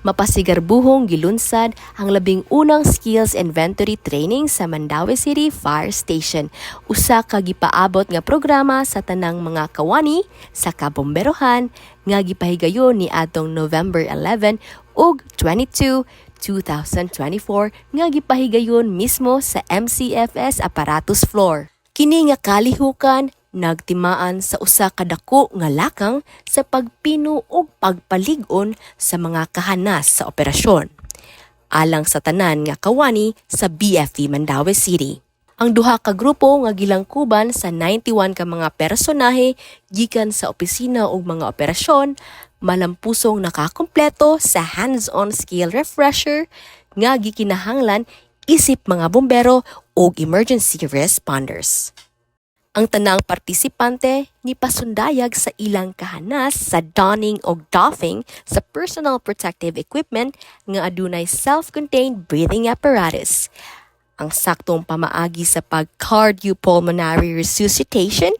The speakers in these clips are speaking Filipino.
Mapasigarbuhong gilunsad ang 11 skills inventory training sa Mandaue City Fire Station. Usa ka gipaabot nga programa sa tanang mga kawani sa kabomberohan nga gipahigayon ni atong November 11 ug 22, 2024 nga gipahigayon mismo sa MCFS Apparatus Floor. Kini nga kalihukan nagtimaan sa usa ka dako nga lakang sa pagpino ug pagpalig-on sa mga kahanas sa operasyon alang sa tanan nga kawani sa BFP Mandaue City. Ang duha ka grupo nga gilangkuban sa 91 ka mga personahe gikan sa opisina ug mga operasyon malampusong nakakumpleto sa hands-on skill refresher nga gikinahanglan isip mga bombero ug emergency responders. Ang tanang partisipante ni pasundayag sa ilang kahanas sa donning o doffing sa personal protective equipment nga adunay self-contained breathing apparatus. Ang saktong pamaagi sa pag-cardiopulmonary resuscitation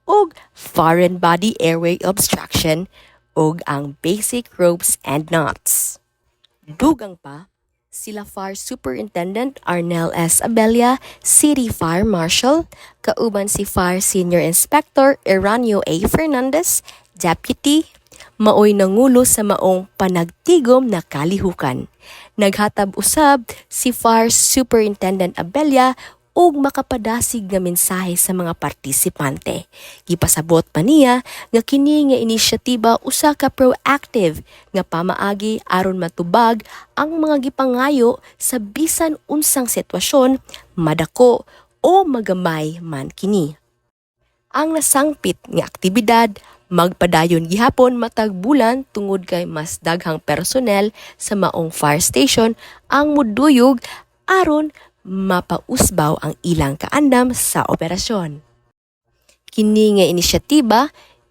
ug foreign body airway obstruction ug ang basic ropes and knots. Dugang pa, sila Fire Superintendent Arnel S. Abella, City Fire Marshal, kauban si Fire Senior Inspector Eranio A. Fernandez, Deputy, maoy nangulo sa maong panagtigom na kalihukan. Naghatab usab si Fire Superintendent Abella ug makapadasig nga mensahe sa mga partisipante. Gipasabot pa niya nga kini nga inisyatiba usa ka proactive nga pamaagi aron matubag ang mga gipangayo sa bisan unsang sitwasyon, madako o magamay man kini. Ang nasangpit nga aktibidad magpadayon gihapon matag bulan tungod kay mas daghang personnel sa maong fire station ang muduyog aron mapausbaw ang ilang kaandam sa operasyon. Kini nga inisyatiba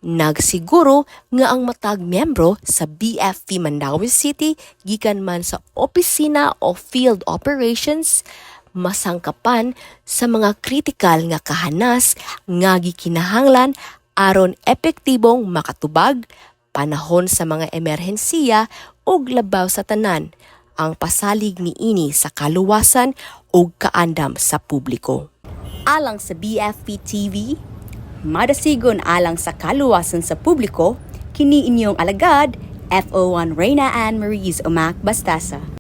nagsiguro nga ang matag miyembro sa BFP Mandaue City gikan man sa opisina o field operations masangkapan sa mga kritikal nga kahanas nga gikinahanglan aron epektibong makatubag panahon sa mga emerhensiya ug labaw sa tanan ang pasalig niini sa kaluwasan ug kaandam sa publiko. Alang sa BFP TV, madasigon alang sa kaluwasan sa publiko, kini inyong alagad, FO1 Reyna Ann Maries Umac Bastasa.